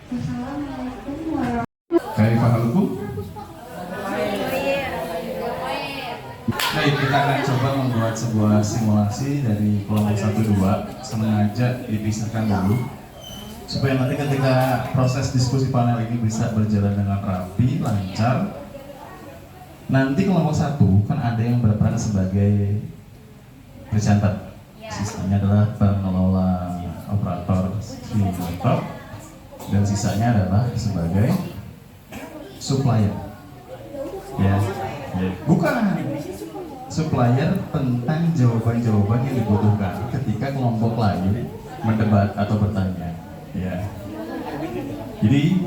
Assalamualaikum warahmatullahi Dari paham hukum? Baik, kita akan coba membuat sebuah simulasi dari kelompok 1-2. Sengaja dipisahkan dulu supaya nanti ketika proses diskusi panel ini bisa berjalan dengan rapi, lancar. Nanti kelompok 1 kan ada yang berperan sebagai presenter. Sisanya adalah pengelola operator simulator dan sisanya adalah sebagai supplier. Ya, bukan supplier tentang jawaban-jawaban yang dibutuhkan ketika kelompok lain mendebat atau bertanya. Ya. Jadi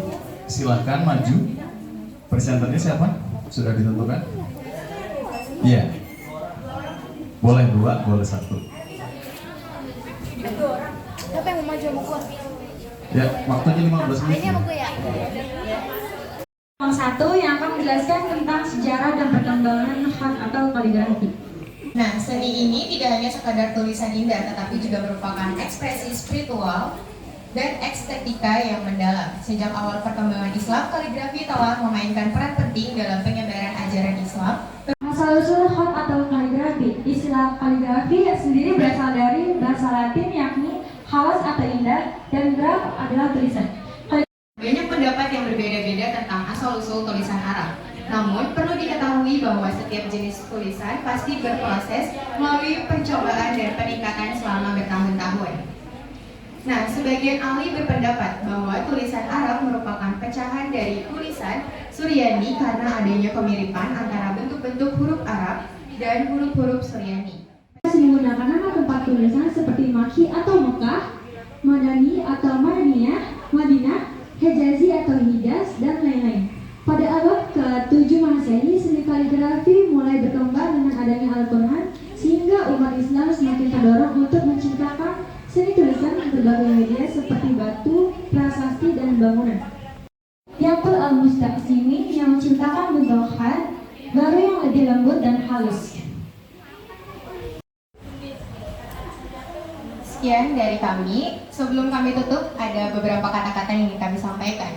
silakan maju. Presenternya siapa? Sudah ditentukan? Iya. Boleh 2, boleh 1. Siapa yang mau maju sama gua? Ya, waktunya 15 menit. Ini sama gua ya? Yang satu yang akan menjelaskan tentang sejarah dan perkembangan khat atau kaligrafi. Nah, seni ini tidak hanya sekadar tulisan indah, tetapi juga merupakan ekspresi spiritual dan estetika yang mendalam. Sejak awal perkembangan Islam, kaligrafi telah memainkan peran penting dalam penyebaran ajaran Islam. Asal-usul khat atau kaligrafi. Istilah kaligrafi sendiri berasal dari bahasa Latin yakni halas atau indah dan graf adalah tulisan. Banyak pendapat yang berbeda-beda tentang asal-usul tulisan Arab. Namun, perlu diketahui bahwa setiap jenis tulisan pasti berproses melalui percobaan dan peningkatan selama bertahun-tahun. Nah, sebagian ahli berpendapat bahwa tulisan Arab merupakan pecahan dari tulisan Suryani karena adanya kemiripan antara bentuk-bentuk huruf Arab dan huruf-huruf Suryani. Menggunakan nama tempat tulisan seperti Makki atau Mekah, Madani atau Madaniyah, Madinah, Hijazi atau Hijaz, dan lain-lain. Pada abad ke-7 Masehi, seni kaligrafi mulai berkembang dengan adanya Al-Quran, sehingga umat Islam semakin terdorong untuk menciptakan seni tulisan berbagai media seperti batu, prasasti, dan bangunan. Yaqul al-Mustaqsimi yang menciptakan bentuk khat baru yang lebih lembut dan halus. Sekian dari kami. Sebelum kami tutup, ada beberapa kata-kata yang ingin kami sampaikan.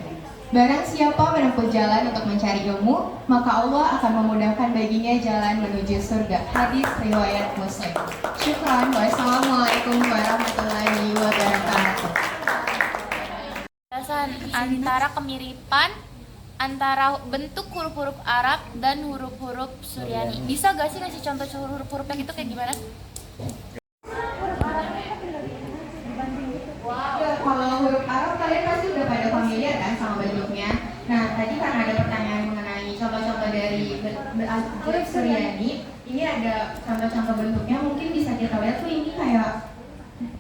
Barang siapa menempuh jalan untuk mencari ilmu, maka Allah akan memudahkan baginya jalan menuju surga. Hadis riwayat Muslim. Syukran. Wassalamualaikum warahmatullahi wabarakatuh. Antara kemiripan antara bentuk huruf-huruf Arab dan huruf-huruf Suryani. Bisa gak sih kasih contoh huruf-hurufnya gitu kayak gimana? Kalau huruf Arab kalian pasti udah pada familiar kan sama bentuknya. Nah, tadi karena ada pertanyaan mengenai contoh-contoh dari huruf Suryani, ini ada contoh-contoh bentuknya. Mungkin bisa kita lihat tuh ini kayak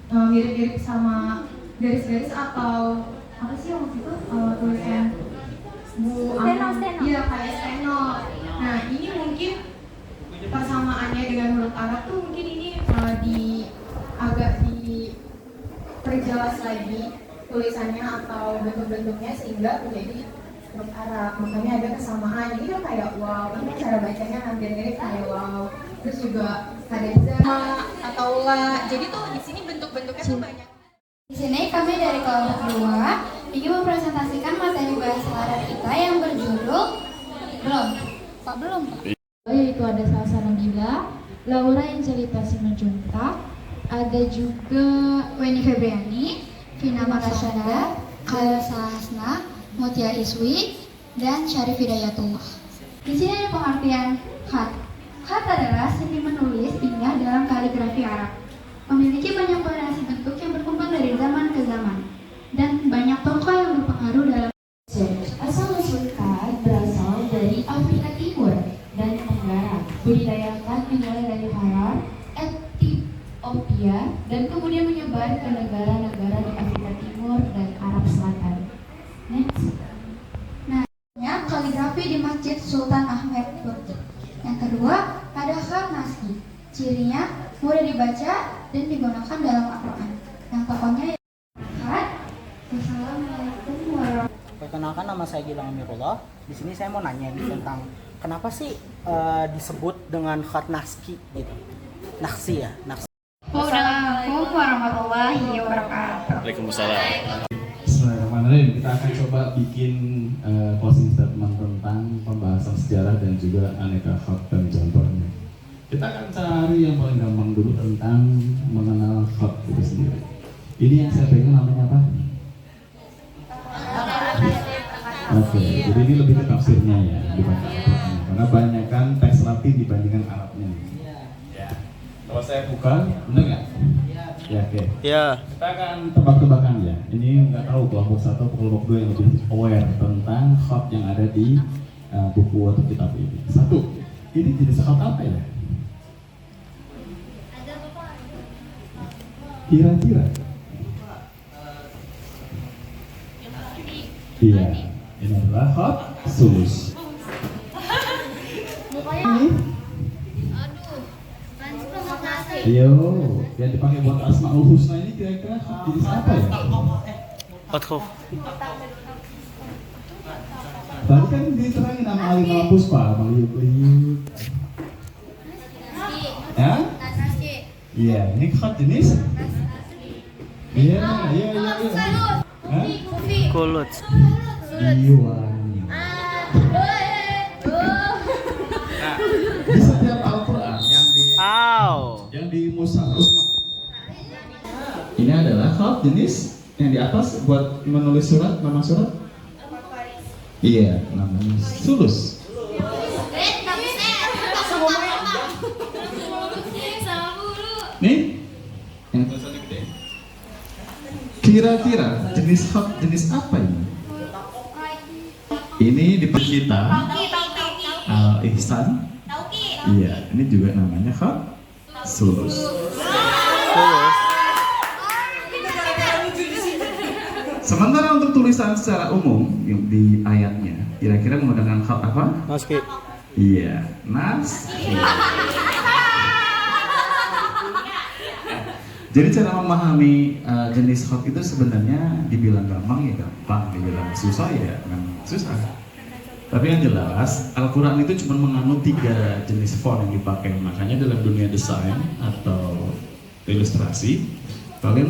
mirip-mirip sama garis-garis atau apa sih yang waktu itu tulisan Steno. Iya, kayak steno. Nah, ini mungkin persamaannya dengan huruf Arab tuh mungkin ini agak diperjelas lagi tulisannya atau bentuk-bentuknya sehingga menjadi huruf Arab. Makanya ada kesamaan. Ini kan kayak wow. Ini cara bacanya hampir mirip kayak wow. Terus juga ada zama atau la. Jadi tuh di sini bentuk-bentuknya tuh banyak. Di sini kami dari kelompok 2 ingin mempresentasikan materi bahasa Arab kita yang berjudul belum Pak? Yaitu ada Salsa Nabila, Laura Angelita Simanjuntak, ada juga Weni Febriani, Vina Marasyada, Khalisa Hasna, Mutia Iswi, dan Syarif Hidayatullah. Di sini ada pengertian khat. Khat adalah seni menulis indah dalam kaligrafi Arab. Memiliki banyak variasi bentuk yang berkembang dari zaman ke zaman, dan banyak tokoh yang berpengaruh dalam. asal-usul khat berasal dari Afrika Timur dan Tenggara. Budidaya khat dimulai dari Harar, Ethiopia, dan kemudian menyebar ke negara-negara di Afrika Timur dan Arab Selatan. Next. Kaligrafi di Masjid Sultan Ahmed Turki. Yang kedua, ada khat naskhi. Cirinya mudah dibaca dan digunakan dalam Al-Quran. Yang tokohnya khat. Assalamualaikum warahmatullahi Perkenalkan, nama saya Gilang Amirullah. Di sini saya mau nanya nih tentang kenapa sih disebut dengan khat naskhi gitu. Naksi ya, naksi. Assalamualaikum warahmatullahi wabarakatuh. Waalaikumsalam. Bismillahirrahmanirrahim. Kemarin kita akan coba bikin closing statement tentang pembahasan sejarah dan juga aneka hak dan contohnya. Kita akan cari yang paling gampang dulu tentang mengenal hak itu sendiri. Ini yang saya pegang namanya apa? Oke, jadi ini lebih ke tafsirnya ya dibanding Al-Qur'an. Karena banyakkan teks Latin dibandingkan Arabnya. Ya. Kalau saya buka, benar nggak? Ya, oke. Ya. Kita akan tebak-tebakan ya. Ini nggak tahu kelompok 1 atau kelompok 2 yang lebih aware tentang hak yang ada di buku atau kitab ini. 1. Ini jenis hak apa ya? Kira-kira? Iya, ini adalah hak sulus. Ini? Yo, yang dipakai buat Asmaul Husna ini kira-kira hak jenis apa ya? Tadi kan diterangin sama Ali Puspa, Maliuk Liuk. Ya? Iya, ini hak jenis? Iya. Hah? Kulut. Diwangi. Di setiap Al-Quran yang di Mushaf ini adalah hak jenis yang di atas buat menulis surat, nama surat. Iya, namanya sulus. Nih, yang tulisannya gede. Kira-kira jenis hak jenis apa ini? Ini di kita Al-Ihsan. Iya, ini juga namanya hak sulus. Sementara untuk tulisan secara umum yang di ayatnya, kira-kira menggunakan hak apa? Naski. Iya, naski. Jadi cara memahami jenis hak itu sebenarnya dibilang gampang ya gampang, dibilang susah ya memang susah. Tapi yang jelas Al-Quran itu cuma menganut 3 jenis font yang dipakai. Makanya dalam dunia desain atau ilustrasi, kalian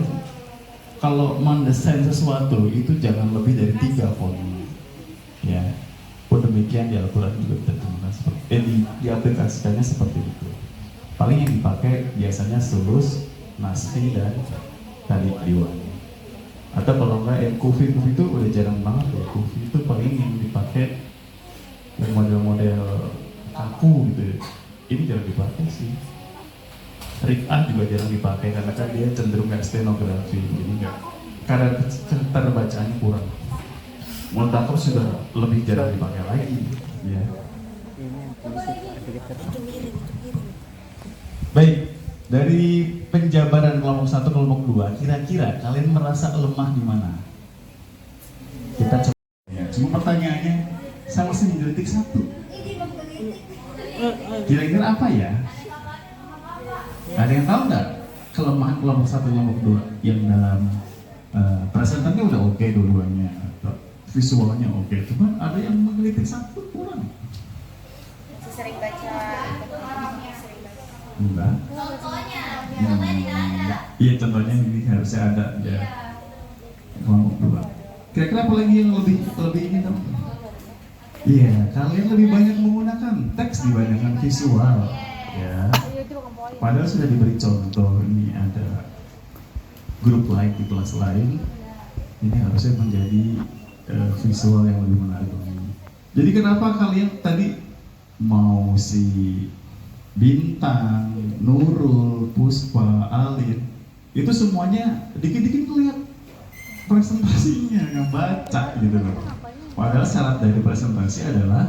kalau mendesain sesuatu itu jangan lebih dari 3 font. Ya, pun demikian di Al-Quran juga diterjemahkan seperti diaplikasikannya seperti itu. Paling yang dipakai biasanya sulus, Naski dan tadi Diwangi. Atau kalau enggak yang kufi itu udah jarang banget ya. Kufi itu paling yang dipakai yang model-model kaku gitu ya. Ini jarang dipakai sih. Rik'ah juga jarang dipakai karena kan dia cenderung kayak stenografi, jadi enggak kadang terbacaannya kurang. Multakoh sudah lebih jarang dipakai lagi ya. Baik, dari penjabaran kelompok 1 kelompok 2, kira-kira kalian merasa lemah di mana? Kita coba ya, cuma pertanyaannya saya mesti menggelitik 1. Kira-kira apa ya? Ada yang tahu nggak kelemahan kelompok 1 kelompok 2 yang dalam presenternya udah oke dua-duanya, visualnya oke, cuman ada yang menggelitik 1 kurang. Sering baca. Enggak. Iya, contohnya ini harusnya ada ya. Kelompok 2. Kira-kira apa lagi yang lebih ini tahu? Iya, kalian lebih banyak menggunakan teks dibandingkan visual. Ya. Padahal sudah diberi contoh, ini ada grup lain di kelas lain. Ini harusnya menjadi visual yang lebih menarik lagi. Jadi kenapa kalian tadi mau si Bintang, Nurul, Puspa, Alin itu semuanya dikit-dikit ngeliat presentasinya, nggak baca gitu loh. Padahal syarat dari presentasi adalah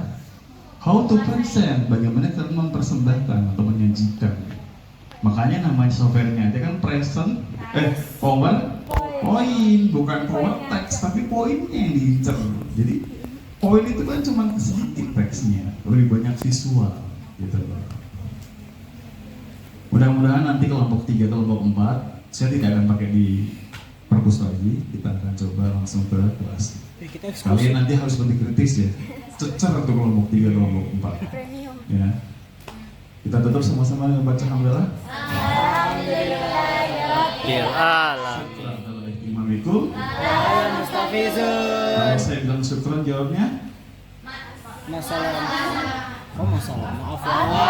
how to present, bagaimana kalian mempersembahkan atau menyajikan. Makanya namanya softwarenya aja kan PowerPoint, bukan teks, tapi poinnya yang diincer. Jadi poin itu kan cuma sedikit teksnya, lebih banyak visual gitu loh. Mudah-mudahan nanti kelompok 3, kelompok 4 saya tidak akan pakai di perpus lagi, kita akan coba langsung ke kelas. Kalian nanti harus lebih kritis ya, cecer tuh kelompok 3, kelompok 4 ya. Kita tutup sama-sama dengan baca hamdalah. Alhamdulillah. Assalamualaikum. Mustafizun. Kalau saya bilang syukron jawabnya Masalah. Oh masalah. Maaf ya.